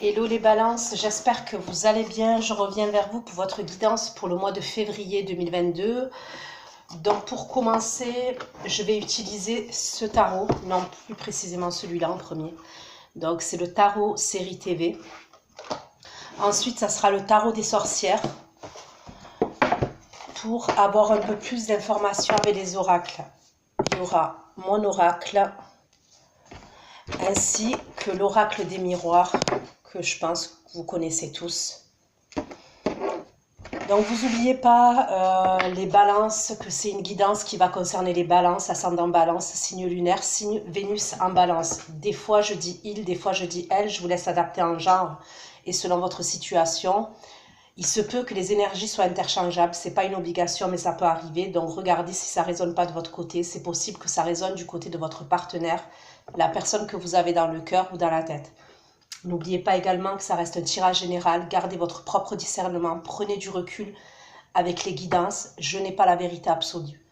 Hello les balances, j'espère que vous allez bien. Je reviens vers vous pour votre guidance pour le mois de février 2022. Donc pour commencer, je vais utiliser ce tarot, non plus précisément celui-là en premier. Donc c'est le tarot série TV. Ensuite, ça sera le tarot des sorcières pour avoir un peu plus d'informations avec les oracles. Il y aura mon oracle ainsi que l'oracle des miroirs que je pense que vous connaissez tous. Donc vous n'oubliez pas les balances, que c'est une guidance qui va concerner les balances, ascendant balance, signe lunaire, signe Vénus en balance. Des fois je dis il, des fois je dis elle, je vous laisse adapter en genre et selon votre situation. Il se peut que les énergies soient interchangeables, ce n'est pas une obligation mais ça peut arriver. Donc regardez si ça ne résonne pas de votre côté, c'est possible que ça résonne du côté de votre partenaire, la personne que vous avez dans le cœur ou dans la tête. N'oubliez pas également que ça reste un tirage général, gardez votre propre discernement, prenez du recul avec les guidances, je n'ai pas la vérité absolue.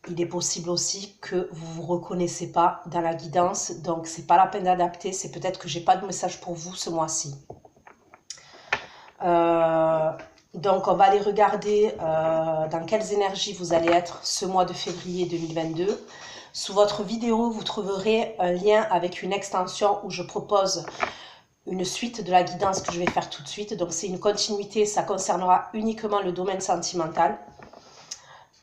Il est possible aussi que vous ne vous reconnaissez pas dans la guidance, donc c'est pas la peine d'adapter, c'est peut-être que j'ai pas de message pour vous ce mois-ci. Donc on va aller regarder dans quelles énergies vous allez être ce mois de février 2022. Sous votre vidéo, vous trouverez un lien avec une extension où je propose une suite de la guidance que je vais faire tout de suite. Donc c'est une continuité, ça concernera uniquement le domaine sentimental.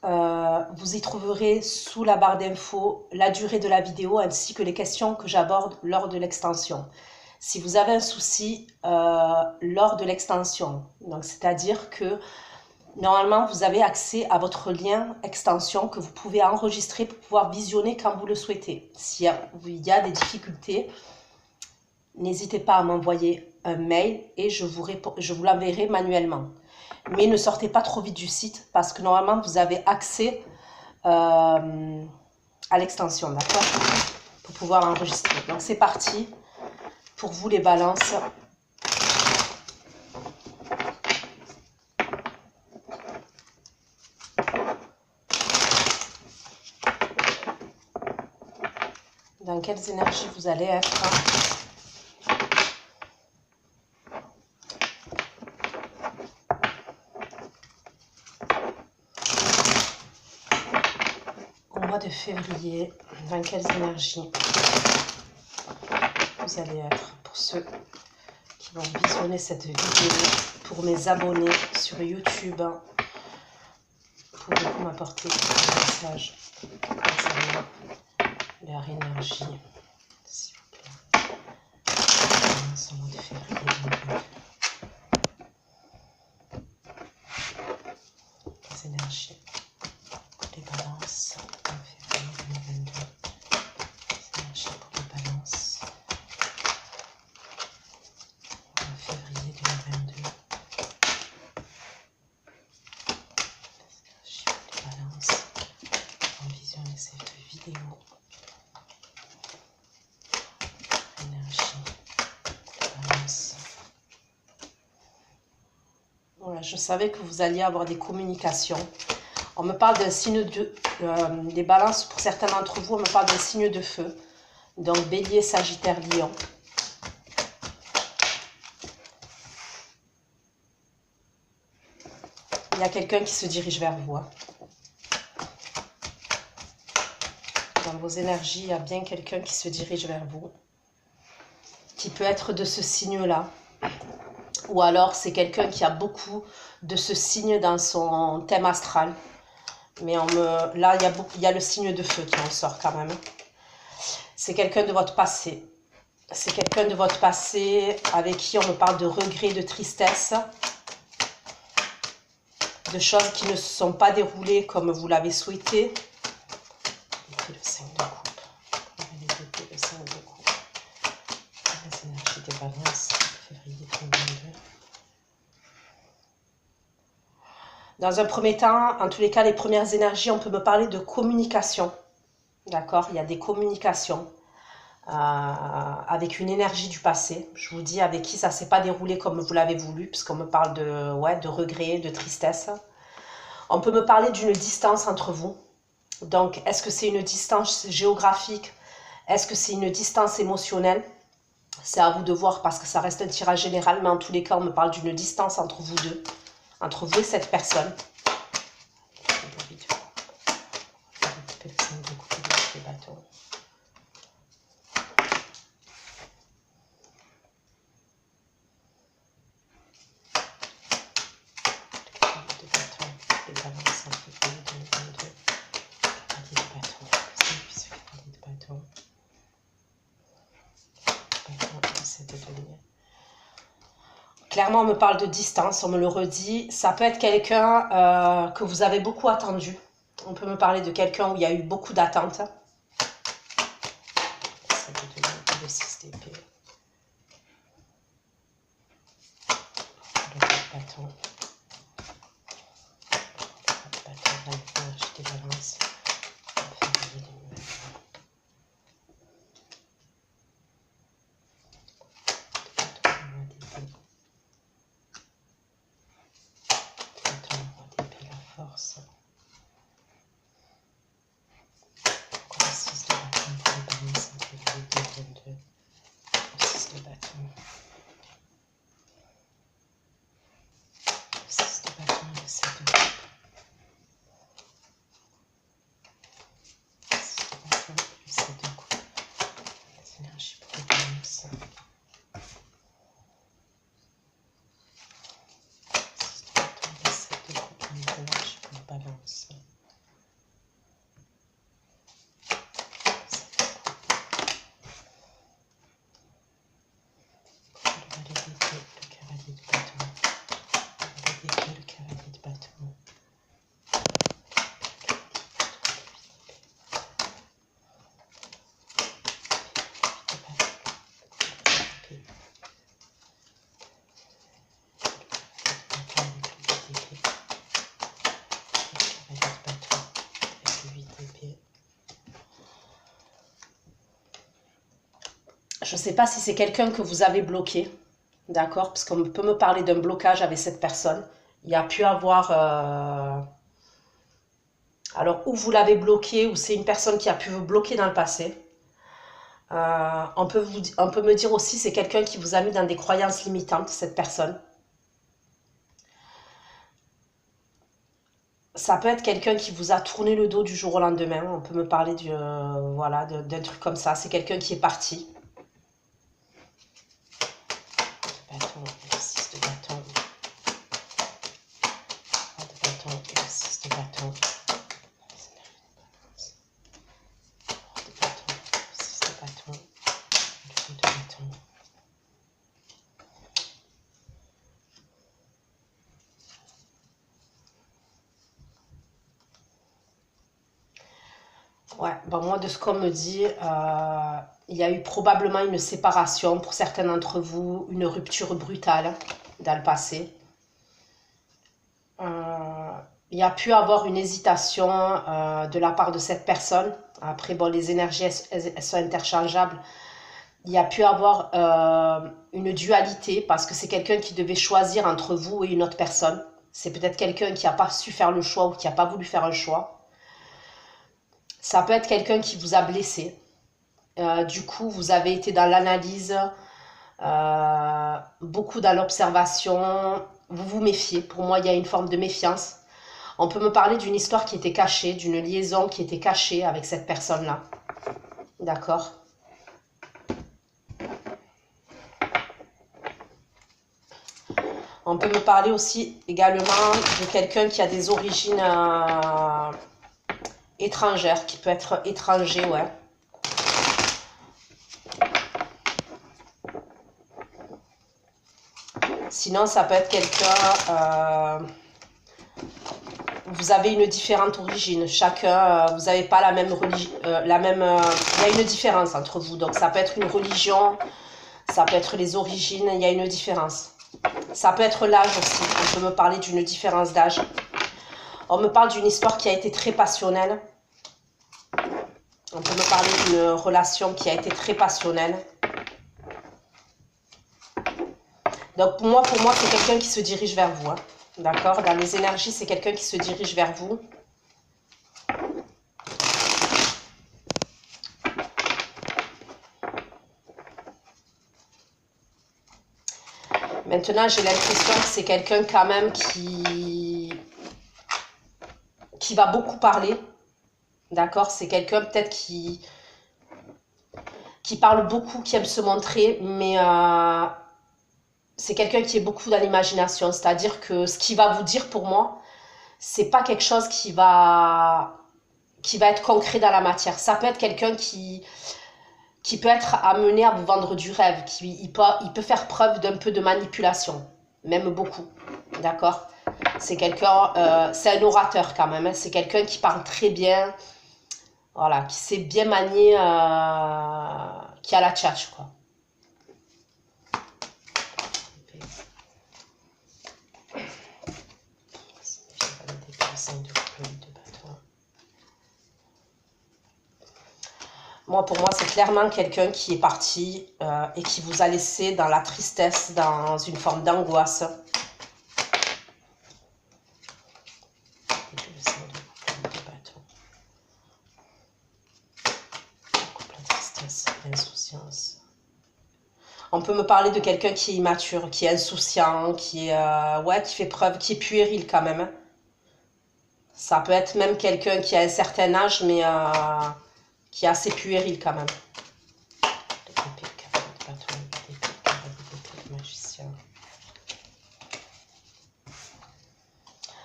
Vous y trouverez sous la barre d'infos la durée de la vidéo ainsi que les questions que j'aborde lors de l'extension. Si vous avez un souci lors de l'extension, donc c'est-à-dire que normalement, vous avez accès à votre lien extension que vous pouvez enregistrer pour pouvoir visionner quand vous le souhaitez. S'il y a des difficultés, n'hésitez pas à m'envoyer un mail et je vous l'enverrai manuellement. Mais ne sortez pas trop vite du site parce que normalement, vous avez accès à l'extension, d'accord? Pour pouvoir enregistrer. Donc, c'est parti pour vous les balances. Dans quelles énergies vous allez être? Au mois de février, dans quelles énergies vous allez être? Pour ceux qui vont visionner cette vidéo, pour mes abonnés sur YouTube, pouvez-vous m'apporter un message concernant leur énergie, s'il vous plaît, ce mois de février. Les énergies, les balances, en février 2022. Les énergies pour les balances, en février 2022. Les énergies pour les balances, en visionner cette vidéo. Voilà, je savais que vous alliez avoir des communications. On me parle d'un signe de... les balances, pour certains d'entre vous, on me parle d'un signe de feu. Donc, bélier, sagittaire, lion. Il y a quelqu'un qui se dirige vers vous. Hein. Dans vos énergies, il y a bien quelqu'un qui se dirige vers vous. Qui peut être de ce signe-là. Ou alors, c'est quelqu'un qui a beaucoup de ce signe dans son thème astral. Mais là, il y a le signe de feu qui en sort quand même. C'est quelqu'un de votre passé. C'est quelqu'un de votre passé avec qui on me parle de regrets, de tristesse. De choses qui ne se sont pas déroulées comme vous l'avez souhaité. Et le 5 de coupe. Le 5 de coupe. Les énergies des balances, février 2022. Dans un premier temps, en tous les cas, les premières énergies, on peut me parler de communication. D'accord? Il y a des communications avec une énergie du passé. Je vous dis avec qui ça ne s'est pas déroulé comme vous l'avez voulu, puisqu'on me parle de regrets, de tristesse. On peut me parler d'une distance entre vous. Donc, est-ce que c'est une distance géographique? Est-ce que c'est une distance émotionnelle? C'est à vous de voir parce que ça reste un tirage général, mais en tous les cas, on me parle d'une distance entre vous deux, entre vous et cette personne. Clairement, on me parle de distance, on me le redit. Ça peut être quelqu'un que vous avez beaucoup attendu. On peut me parler de quelqu'un où il y a eu beaucoup d'attentes. Le 6 d'épée. Le bâton. Le bâton, l'énergie des balances. Je ne sais pas si c'est quelqu'un que vous avez bloqué, d'accord? Parce qu'on peut me parler d'un blocage avec cette personne. Il y a pu avoir... Alors, ou vous l'avez bloqué, ou c'est une personne qui a pu vous bloquer dans le passé. On peut me dire aussi c'est quelqu'un qui vous a mis dans des croyances limitantes, cette personne. Ça peut être quelqu'un qui vous a tourné le dos du jour au lendemain. On peut me parler voilà, d'un truc comme ça. C'est quelqu'un qui est parti. Bâton, le 6 de bâton. De bâton et le 6 de bâton. De bâton, le 6 de bâton. Le 2 de bâton. Ouais, bon, moi, de ce qu'on me dit, il y a eu probablement une séparation pour certains d'entre vous, une rupture brutale dans le passé. Il y a pu avoir une hésitation de la part de cette personne. Après, bon, les énergies, elles sont interchangeables. Il y a pu avoir une dualité parce que c'est quelqu'un qui devait choisir entre vous et une autre personne. C'est peut-être quelqu'un qui n'a pas su faire le choix ou qui n'a pas voulu faire un choix. Ça peut être quelqu'un qui vous a blessé. Du coup, vous avez été dans l'analyse, beaucoup dans l'observation. Vous vous méfiez. Pour moi, il y a une forme de méfiance. On peut me parler d'une histoire qui était cachée, d'une liaison qui était cachée avec cette personne-là. D'accord? On peut me parler aussi également de quelqu'un qui a des origines étrangères, qui peut être étranger, ouais. Sinon, ça peut être quelqu'un... vous avez une différente origine. Chacun, vous n'avez pas la même religion. Il y a une différence entre vous. Donc, ça peut être une religion, ça peut être les origines. Il y a une différence. Ça peut être l'âge aussi. On peut me parler d'une différence d'âge. On me parle d'une histoire qui a été très passionnelle. On peut me parler d'une relation qui a été très passionnelle. Donc pour moi c'est quelqu'un qui se dirige vers vous. Hein. D'accord? Dans les énergies, c'est quelqu'un qui se dirige vers vous. Maintenant, j'ai l'impression que c'est quelqu'un quand même qui va beaucoup parler. D'accord? C'est quelqu'un peut-être qui parle beaucoup, qui aime se montrer, mais c'est quelqu'un qui est beaucoup dans l'imagination. C'est-à-dire que ce qu'il va vous dire pour moi, c'est pas quelque chose qui va être concret dans la matière. Ça peut être quelqu'un qui peut être amené à vous vendre du rêve, il peut faire preuve d'un peu de manipulation, même beaucoup, d'accord? C'est quelqu'un, c'est un orateur quand même, hein, c'est quelqu'un qui parle très bien, voilà, qui sait bien manier, qui a la tchatche, quoi. Moi, pour moi, c'est clairement quelqu'un qui est parti et qui vous a laissé dans la tristesse, dans une forme d'angoisse. On peut me parler de quelqu'un qui est immature, qui est insouciant, qui est, ouais, qui fait preuve, qui est puéril quand même. Ça peut être même quelqu'un qui a un certain âge, mais qui est assez puéril quand même.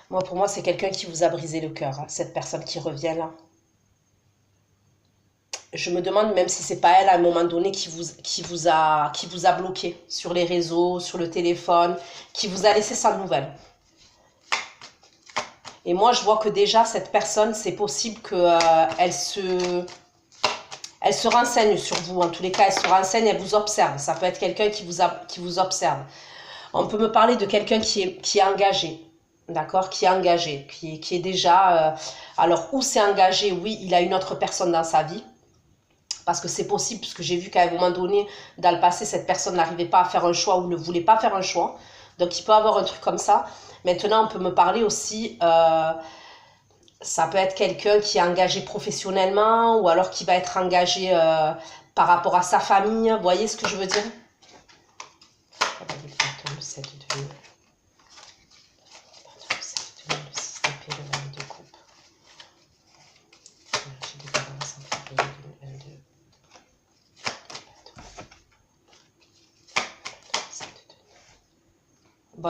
Moi, pour moi, c'est quelqu'un qui vous a brisé le cœur, hein, cette personne qui revient là. Je me demande même si c'est pas elle à un moment donné qui vous a bloqué sur les réseaux, sur le téléphone, qui vous a laissé sans nouvelles. Et moi, je vois que déjà, cette personne, c'est possible qu'elle se renseigne sur vous. En tous les cas, elle se renseigne, elle vous observe. Ça peut être quelqu'un qui vous observe. On peut me parler de quelqu'un qui est engagé. D'accord? Qui est engagé. Qui est déjà... alors, où c'est engagé? Oui, il a une autre personne dans sa vie. Parce que c'est possible, parce que j'ai vu qu'à un moment donné, dans le passé, cette personne n'arrivait pas à faire un choix ou ne voulait pas faire un choix. Donc, il peut avoir un truc comme ça. Maintenant, on peut me parler aussi, ça peut être quelqu'un qui est engagé professionnellement ou alors qui va être engagé par rapport à sa famille. Vous voyez ce que je veux dire? Bon,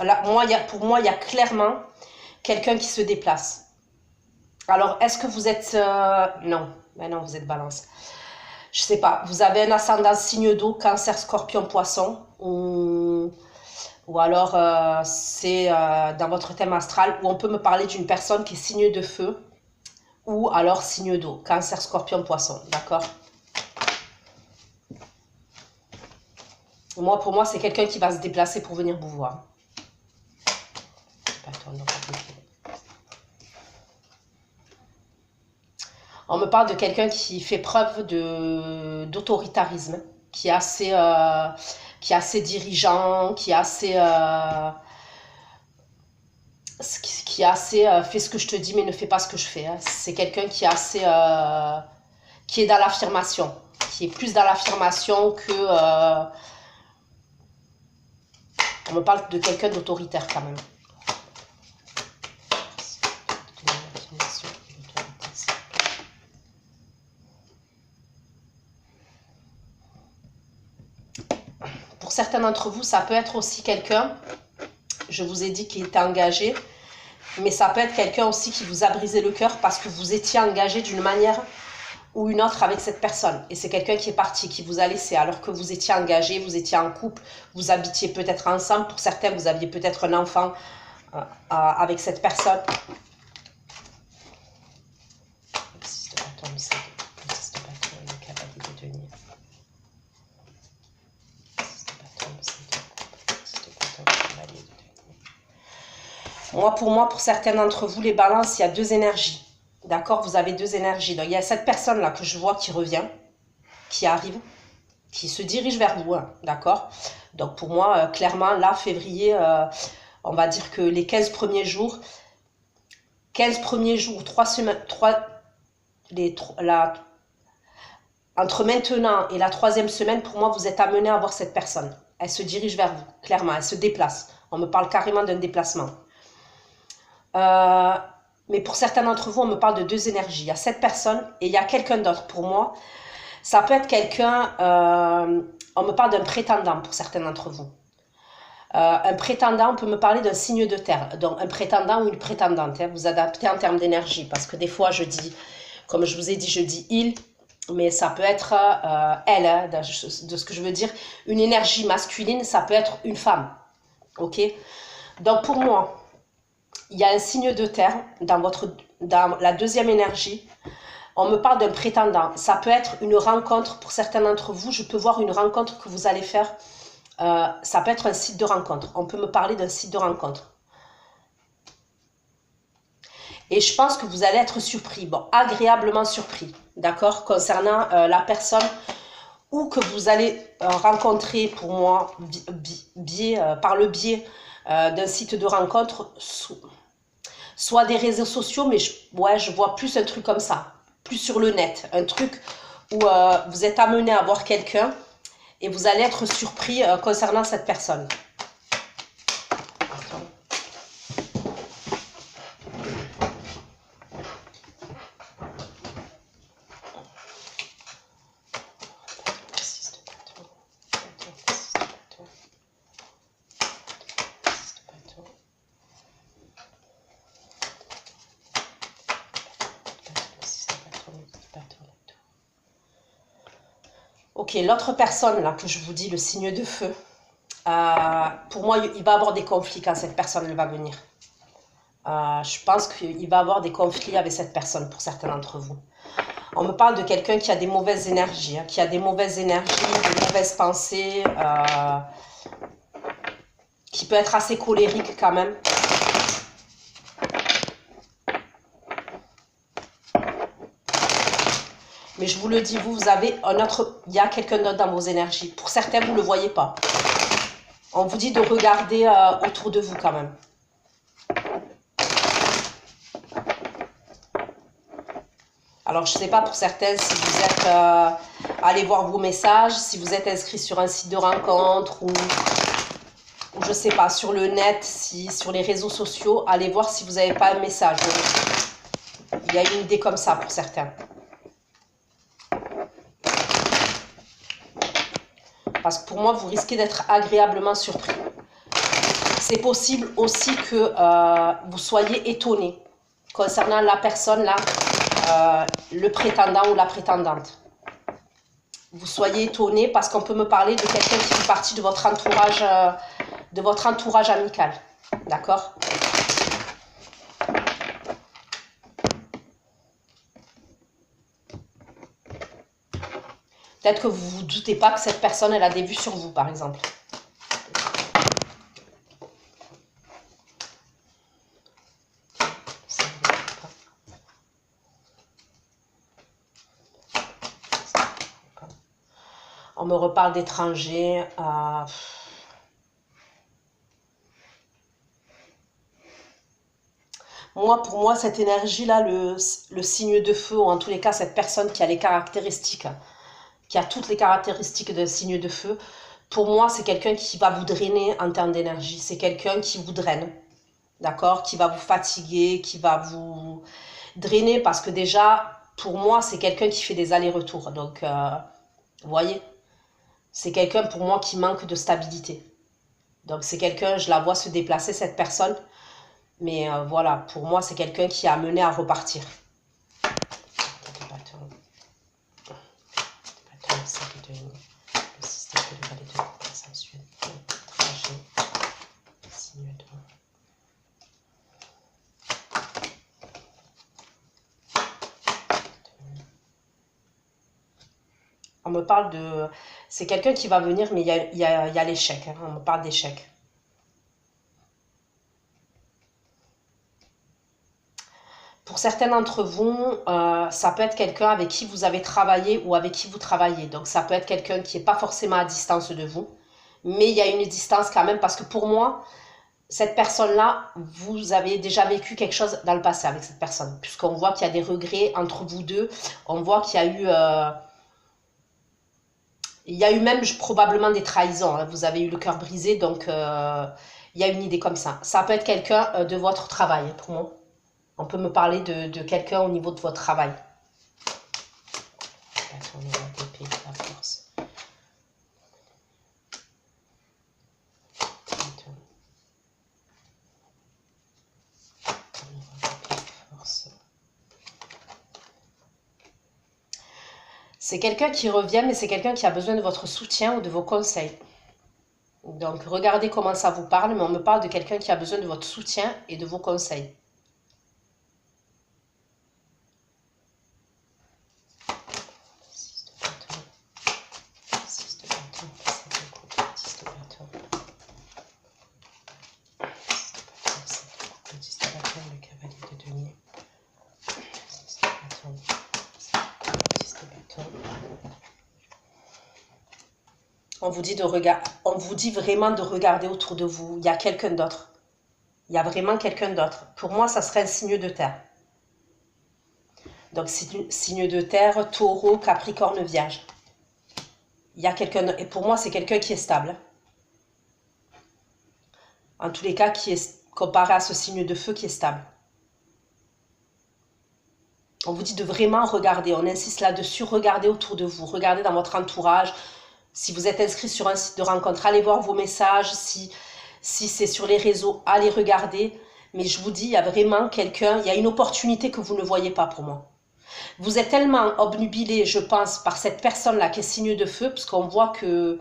là, pour moi, il y a clairement quelqu'un qui se déplace. Alors, est-ce que vous êtes... non, mais non, vous êtes balance. Je sais pas, vous avez un ascendant signe d'eau, cancer, scorpion, poisson, ou alors c'est dans votre thème astral, où on peut me parler d'une personne qui est signe de feu, ou alors signe d'eau, cancer, scorpion, poisson, d'accord? Moi, pour moi, c'est quelqu'un qui va se déplacer pour venir vous voir. On me parle de quelqu'un qui fait preuve d'autoritarisme, qui est assez dirigeant, qui est assez fais ce que je te dis mais ne fais pas ce que je fais. Hein. C'est quelqu'un qui est assez qui est dans l'affirmation, qui est plus dans l'affirmation que on me parle de quelqu'un d'autoritaire quand même. Pour certains d'entre vous, ça peut être aussi quelqu'un, je vous ai dit qu'il était engagé, mais ça peut être quelqu'un aussi qui vous a brisé le cœur parce que vous étiez engagé d'une manière ou une autre avec cette personne. Et c'est quelqu'un qui est parti, qui vous a laissé alors que vous étiez engagé, vous étiez en couple, vous habitiez peut-être ensemble. Pour certains, vous aviez peut-être un enfant avec cette personne. Pour certains d'entre vous, les balances, il y a deux énergies. D'accord? Vous avez deux énergies. Donc, il y a cette personne-là que je vois qui revient, qui arrive, qui se dirige vers vous. Hein, d'accord? Donc, pour moi, clairement, là, février, on va dire que les 15 premiers jours, 3 semaines, entre maintenant et la 3e semaine, pour moi, vous êtes amené à voir cette personne. Elle se dirige vers vous, clairement, elle se déplace. On me parle carrément d'un déplacement. Mais pour certains d'entre vous, on me parle de deux énergies. Il y a cette personne et il y a quelqu'un d'autre. Pour moi, ça peut être quelqu'un, on me parle d'un prétendant pour certains d'entre vous. Un prétendant, on peut me parler d'un signe de terre. Donc un prétendant ou une prétendante. Hein, vous adaptez en termes d'énergie. Parce que des fois, je dis, comme je vous ai dit, je dis il. Mais ça peut être elle. Hein, de ce que je veux dire, une énergie masculine, ça peut être une femme. Ok? Donc pour moi, il y a un signe de terre dans la deuxième énergie. On me parle d'un prétendant. Ça peut être une rencontre pour certains d'entre vous. Je peux voir une rencontre que vous allez faire. Ça peut être un site de rencontre. On peut me parler d'un site de rencontre. Et je pense que vous allez être surpris. Bon, agréablement surpris. D'accord? Concernant la personne ou que vous allez rencontrer pour moi par le biais d'un site de rencontre, soit des réseaux sociaux, mais je vois plus un truc comme ça. Plus sur le net, un truc où vous êtes amené à voir quelqu'un et vous allez être surpris concernant cette personne. Ok, l'autre personne là que je vous dis, le signe de feu, pour moi, il va avoir des conflits quand cette personne elle va venir. Je pense qu'il va avoir des conflits avec cette personne pour certains d'entre vous. On me parle de quelqu'un qui a des mauvaises énergies, des mauvaises pensées, qui peut être assez colérique quand même. Mais je vous le dis, vous avez il y a quelqu'un d'autre dans vos énergies. Pour certains, vous ne le voyez pas. On vous dit de regarder autour de vous quand même. Alors, je ne sais pas pour certains si vous êtes allez voir vos messages, si vous êtes inscrit sur un site de rencontre ou je ne sais pas, sur le net, sur les réseaux sociaux, allez voir si vous n'avez pas un message. Il y a une idée comme ça pour certains. Parce que pour moi, vous risquez d'être agréablement surpris. C'est possible aussi que vous soyez étonné concernant la personne là, le prétendant ou la prétendante. Vous soyez étonné parce qu'on peut me parler de quelqu'un qui fait partie de votre entourage amical. D'accord ? Peut-être que vous ne vous doutez pas que cette personne, elle a des vues sur vous, par exemple. On me reparle d'étrangers. Pour moi, cette énergie-là, le signe de feu, ou en tous les cas, cette personne qui a les caractéristiques, qui a toutes les caractéristiques d'un signe de feu, pour moi, c'est quelqu'un qui va vous drainer en termes d'énergie. C'est quelqu'un qui vous draine, d'accord? Qui va vous fatiguer, qui va vous drainer, parce que déjà, pour moi, c'est quelqu'un qui fait des allers-retours. Donc, vous voyez, c'est quelqu'un pour moi qui manque de stabilité. Donc, c'est quelqu'un, je la vois se déplacer, cette personne. Mais voilà, pour moi, c'est quelqu'un qui est amené à repartir. On me parle de... C'est quelqu'un qui va venir, mais il y a l'échec. Hein. On me parle d'échec. Pour certains d'entre vous, ça peut être quelqu'un avec qui vous avez travaillé ou avec qui vous travaillez. Donc, ça peut être quelqu'un qui n'est pas forcément à distance de vous. Mais il y a une distance quand même parce que pour moi, cette personne-là, vous avez déjà vécu quelque chose dans le passé avec cette personne. Puisqu'on voit qu'il y a des regrets entre vous deux. On voit qu'il y a eu... Il y a eu même probablement des trahisons, hein. Vous avez eu le cœur brisé, donc il y a une idée comme ça. Ça peut être quelqu'un de votre travail, pour moi. On peut me parler de quelqu'un au niveau de votre travail. La force. C'est quelqu'un qui revient, mais c'est quelqu'un qui a besoin de votre soutien ou de vos conseils. Donc, regardez comment ça vous parle, mais on me parle de quelqu'un qui a besoin de votre soutien et de vos conseils. On vous dit on vous dit vraiment de regarder autour de vous. Il y a quelqu'un d'autre. Il y a vraiment quelqu'un d'autre. Pour moi, ça serait un signe de terre. Donc, signe de terre, taureau, capricorne, vierge. Il y a quelqu'un, et pour moi, c'est quelqu'un qui est stable. En tous les cas, qui est comparé à ce signe de feu qui est stable. On vous dit de vraiment regarder. On insiste là-dessus. Regardez autour de vous. Regardez dans votre entourage. Si vous êtes inscrit sur un site de rencontre, allez voir vos messages. Si c'est sur les réseaux, allez regarder. Mais je vous dis, il y a vraiment quelqu'un, il y a une opportunité que vous ne voyez pas pour moi. Vous êtes tellement obnubilé, je pense, par cette personne-là qui est signe de feu, parce qu'on voit que...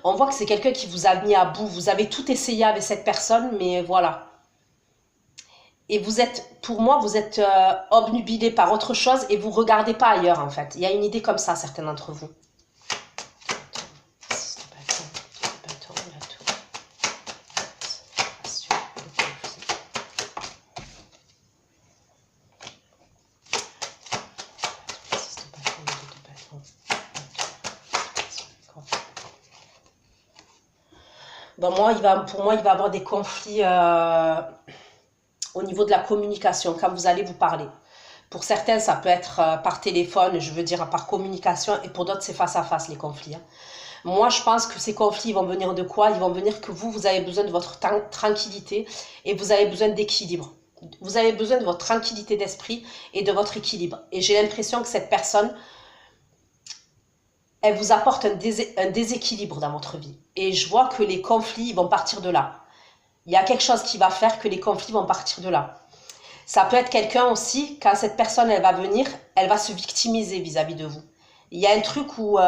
On voit que c'est quelqu'un qui vous a mis à bout. Vous avez tout essayé avec cette personne, mais voilà. Et vous êtes, pour moi, vous êtes obnubilé par autre chose et vous ne regardez pas ailleurs, en fait. Il y a une idée comme ça, certains d'entre vous. Bon, pour moi, il va y avoir des conflits au niveau de la communication, quand vous allez vous parler. Pour certains, ça peut être par téléphone, je veux dire par communication, et pour d'autres, c'est face à face, les conflits. Hein. Moi, je pense que ces conflits, ils vont venir de quoi? Ils vont venir que vous avez besoin de votre tranquillité et vous avez besoin d'équilibre. Vous avez besoin de votre tranquillité d'esprit et de votre équilibre. Et j'ai l'impression que cette personne, elle vous apporte un déséquilibre dans votre vie. Et je vois que les conflits vont partir de là. Il y a quelque chose qui va faire que les conflits vont partir de là. Ça peut être quelqu'un aussi, quand cette personne, elle va venir, elle va se victimiser vis-à-vis de vous. Il y a un truc où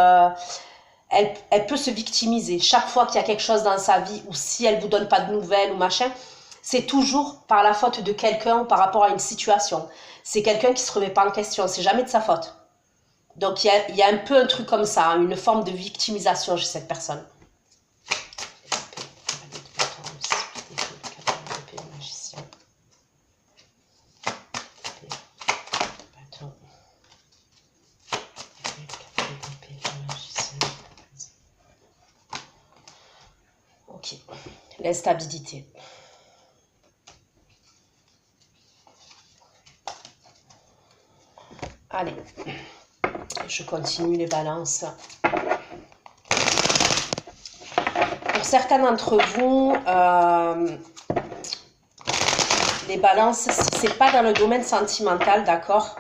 elle peut se victimiser. Chaque fois qu'il y a quelque chose dans sa vie, ou si elle ne vous donne pas de nouvelles ou machin, c'est toujours par la faute de quelqu'un ou par rapport à une situation. C'est quelqu'un qui ne se remet pas en question, c'est jamais de sa faute. Donc il y a un peu un truc comme ça, hein, une forme de victimisation chez cette personne. Ok, l'instabilité. Allez, je continue les balances. Pour certains d'entre vous, les balances, si ce n'est pas dans le domaine sentimental, d'accord,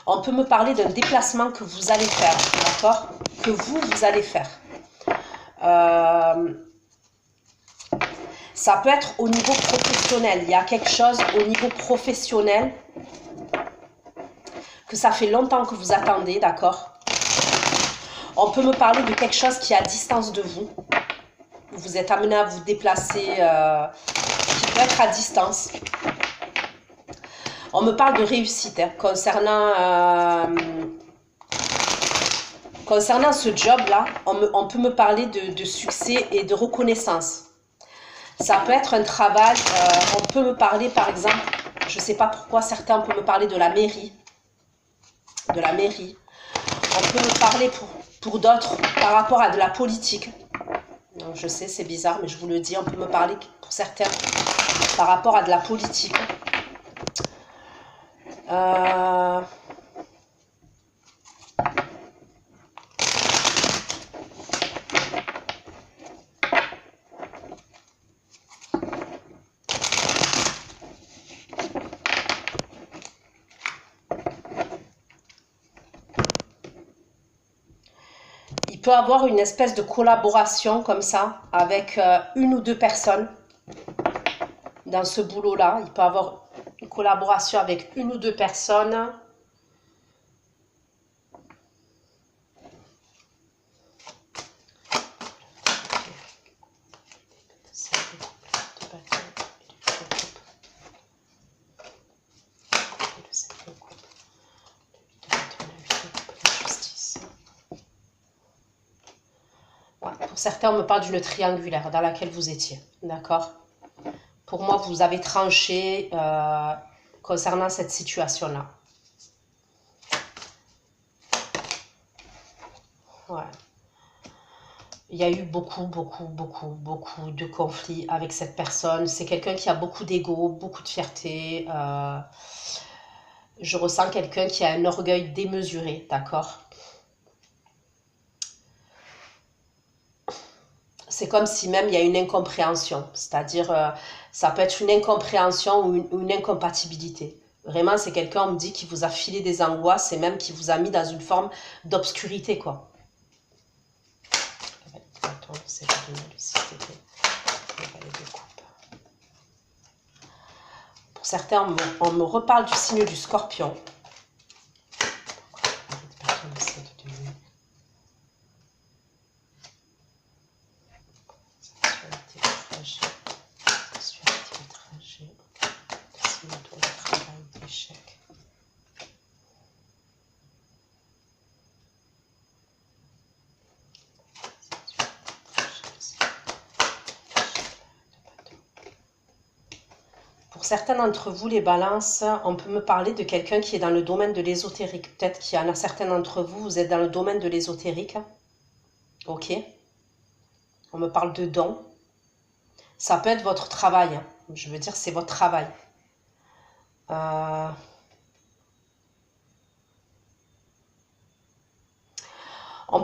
on peut me parler d'un déplacement que vous allez faire, d'accord, que vous allez faire. Ça peut être au niveau professionnel. Il y a quelque chose au niveau professionnel que ça fait longtemps que vous attendez, d'accord? On peut me parler de quelque chose qui est à distance de vous. Vous êtes amené à vous déplacer, qui peut être à distance. On me parle de réussite hein, concernant ce job-là. On peut me parler de succès et de reconnaissance. Ça peut être un travail, on peut me parler par exemple, je ne sais pas pourquoi certains peuvent me parler de la mairie. De la mairie. On peut me parler pour d'autres par rapport à de la politique. Donc, je sais, c'est bizarre, mais je vous le dis, on peut me parler pour certains par rapport à de la politique. Il peut avoir une espèce de collaboration comme ça avec une ou deux personnes dans ce boulot-là. Il peut avoir une collaboration avec une ou deux personnes. Pour certains, on me parle d'une triangulaire dans laquelle vous étiez. D'accord? Pour moi, vous avez tranché concernant cette situation-là. Ouais. Il y a eu beaucoup de conflits avec cette personne. C'est quelqu'un qui a beaucoup d'ego, beaucoup de fierté. Je ressens quelqu'un qui a un orgueil démesuré, d'accord? C'est comme si même il y a une incompréhension. C'est-à-dire, ça peut être une incompréhension ou une incompatibilité. Vraiment, c'est quelqu'un, on me dit, qui vous a filé des angoisses et même qui vous a mis dans une forme d'obscurité, quoi. Pour certains, on me reparle du signe du Scorpion. Pour certains d'entre vous, les balances, on peut me parler de quelqu'un qui est dans le domaine de l'ésotérique. Peut-être qu'il y en a certains d'entre vous, vous êtes dans le domaine de l'ésotérique. Ok. On me parle de dons. Ça peut être votre travail. Je veux dire, c'est votre travail. On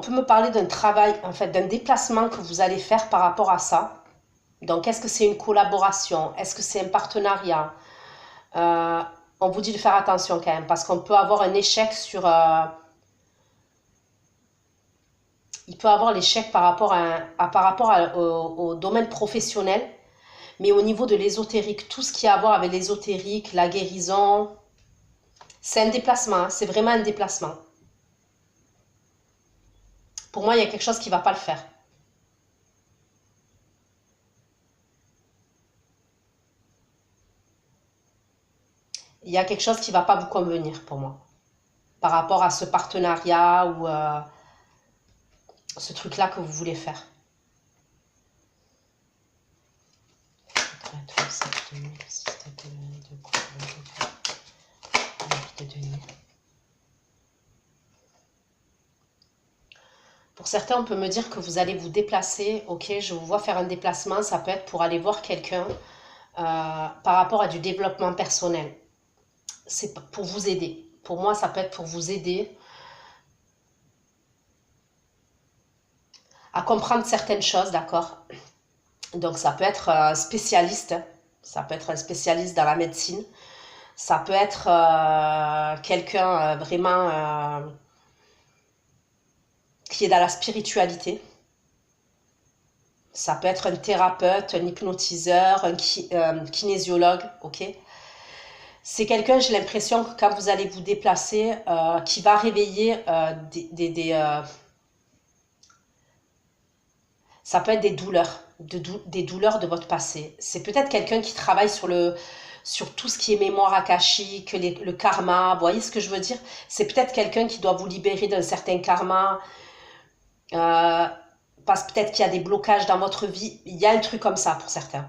peut me parler d'un travail, en fait, d'un déplacement que vous allez faire par rapport à ça. Donc, est-ce que c'est une collaboration? Est-ce que c'est un partenariat? On vous dit de faire attention quand même, parce qu'on peut avoir un échec sur... il peut avoir l'échec par rapport, au domaine professionnel, mais au niveau de l'ésotérique, tout ce qui a à voir avec l'ésotérique, la guérison, c'est un déplacement, hein, c'est vraiment un déplacement. Pour moi, il y a quelque chose qui ne va pas le faire. Il y a quelque chose qui ne va pas vous convenir pour moi, par rapport à ce partenariat ou ce truc-là que vous voulez faire. Pour certains, on peut me dire que vous allez vous déplacer. Ok, je vous vois faire un déplacement. Ça peut être pour aller voir quelqu'un par rapport à du développement personnel. C'est pour vous aider. Pour moi, ça peut être pour vous aider à comprendre certaines choses, d'accord? Donc, ça peut être un spécialiste. Ça peut être un spécialiste dans la médecine. Ça peut être quelqu'un vraiment qui est dans la spiritualité. Ça peut être un thérapeute, un hypnotiseur, un kinésiologue, ok? C'est quelqu'un, j'ai l'impression que quand vous allez vous déplacer, qui va réveiller ça peut être des douleurs, des douleurs de votre passé. C'est peut-être quelqu'un qui travaille sur tout ce qui est mémoire akashique, le karma, vous voyez ce que je veux dire? C'est peut-être quelqu'un qui doit vous libérer d'un certain karma, parce que peut-être qu'il y a des blocages dans votre vie. Il y a un truc comme ça pour certains.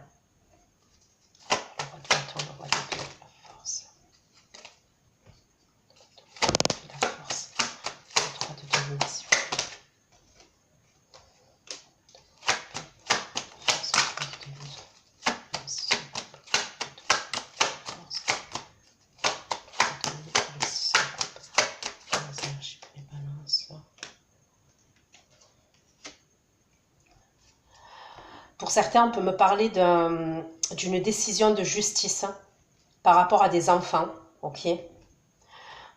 Pour certains, on peut me parler d'une décision de justice par rapport à des enfants, ok? Il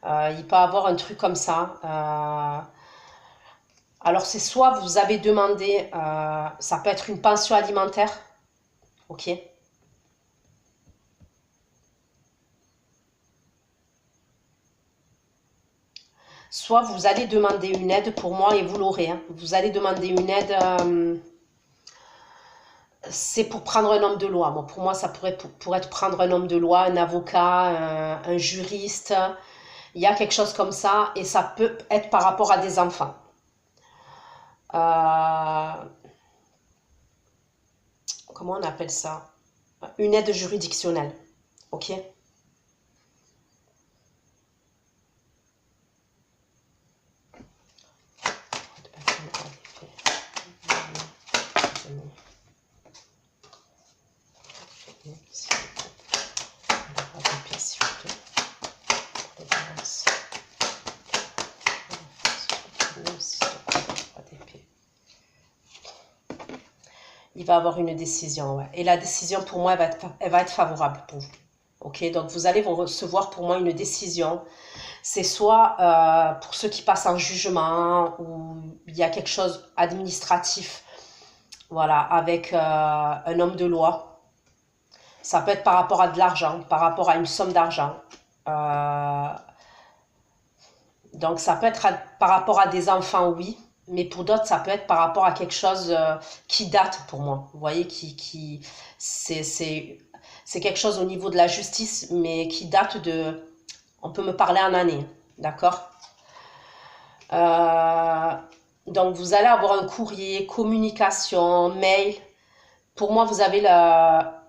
peut y avoir un truc comme ça. Alors, c'est soit vous avez demandé, ça peut être une pension alimentaire, ok? Soit vous allez demander une aide pour moi et vous l'aurez. Hein. Vous allez demander une aide, c'est pour prendre un homme de loi. Bon, pour moi, ça pour être prendre un homme de loi, un avocat, un juriste. Il y a quelque chose comme ça et ça peut être par rapport à des enfants. Comment on appelle ça? Une aide juridictionnelle. Ok? Il va avoir une décision, ouais. Et la décision, pour moi, elle va être favorable pour vous. Ok, donc vous allez recevoir pour moi une décision. C'est soit pour ceux qui passent en jugement ou il y a quelque chose administratif, voilà, avec un homme de loi. Ça peut être par rapport à de l'argent, par rapport à une somme d'argent. Donc ça peut être par rapport à des enfants, oui. Mais pour d'autres, ça peut être par rapport à quelque chose qui date pour moi. Vous voyez, c'est quelque chose au niveau de la justice, mais qui date de... On peut me parler en année, d'accord? Donc, vous allez avoir un courrier, communication, mail. Pour moi, vous avez la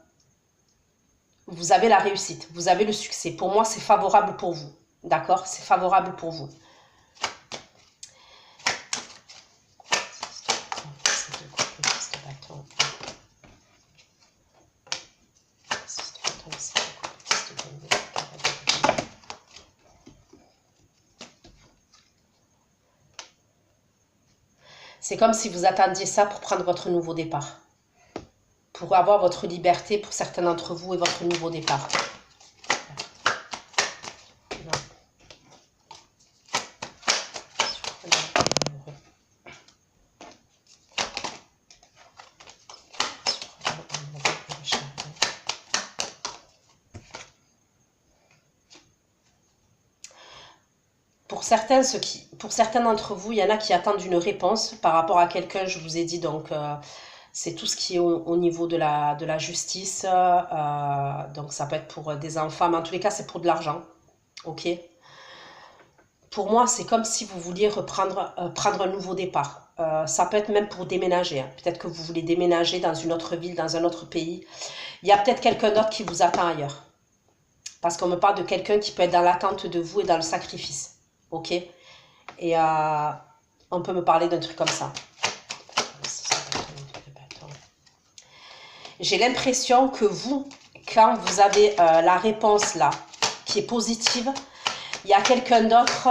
réussite, vous avez le succès. Pour moi, c'est favorable pour vous, d'accord? C'est favorable pour vous. C'est comme si vous attendiez ça pour prendre votre nouveau départ. Pour avoir votre liberté pour certains d'entre vous et votre nouveau départ. Pour certains d'entre vous, il y en a qui attendent une réponse par rapport à quelqu'un, je vous ai dit, donc c'est tout ce qui est au niveau de la justice, donc ça peut être pour des enfants, mais en tous les cas, c'est pour de l'argent, ok? Pour moi, c'est comme si vous vouliez prendre un nouveau départ. Ça peut être même pour déménager, hein. Peut-être que vous voulez déménager dans une autre ville, dans un autre pays. Il y a peut-être quelqu'un d'autre qui vous attend ailleurs. Parce qu'on me parle de quelqu'un qui peut être dans l'attente de vous et dans le sacrifice. Ok? Et on peut me parler d'un truc comme ça. J'ai l'impression que vous, quand vous avez la réponse là, qui est positive, il y a quelqu'un d'autre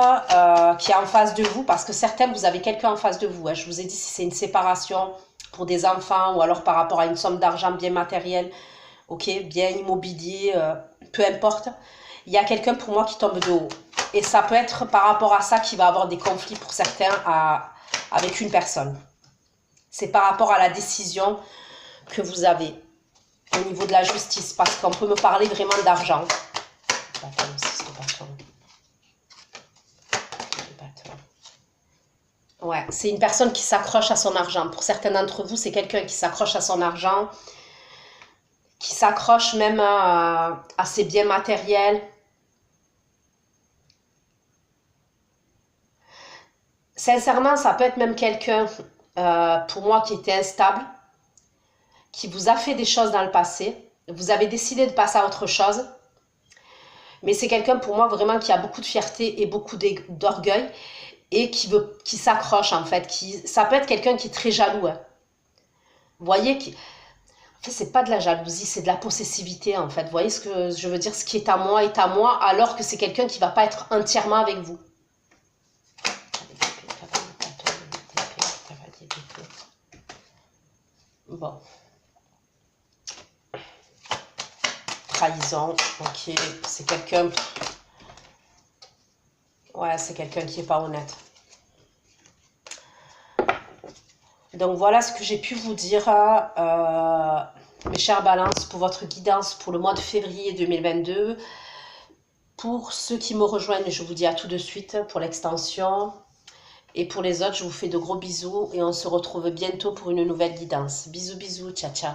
qui est en face de vous, parce que certains, vous avez quelqu'un en face de vous. Hein. Je vous ai dit si c'est une séparation pour des enfants ou alors par rapport à une somme d'argent bien matériel, ok, bien immobilier, peu importe. Il y a quelqu'un pour moi qui tombe de haut. Et ça peut être par rapport à ça qu'il va avoir des conflits pour certains avec une personne. C'est par rapport à la décision que vous avez au niveau de la justice, parce qu'on peut me parler vraiment d'argent. Ouais, c'est une personne qui s'accroche à son argent. Pour certains d'entre vous, c'est quelqu'un qui s'accroche à son argent, qui s'accroche même à ses biens matériels. Sincèrement, ça peut être même quelqu'un, pour moi, qui était instable, qui vous a fait des choses dans le passé. Vous avez décidé de passer à autre chose. Mais c'est quelqu'un, pour moi, vraiment qui a beaucoup de fierté et beaucoup d'orgueil et qui s'accroche, en fait. Ça peut être quelqu'un qui est très jaloux. Hein. Vous voyez, en fait, c'est pas de la jalousie, c'est de la possessivité, en fait. Vous voyez ce que je veux dire? Ce qui est à moi, alors que c'est quelqu'un qui va pas être entièrement avec vous. Bon. Trahison, ok, c'est quelqu'un... Ouais, c'est quelqu'un qui est pas honnête. Donc voilà ce que j'ai pu vous dire, mes chères balances, pour votre guidance pour le mois de février 2022. Pour ceux qui me rejoignent, je vous dis à tout de suite pour l'extension. Et pour les autres, je vous fais de gros bisous et on se retrouve bientôt pour une nouvelle guidance. Bisous, bisous, ciao, ciao.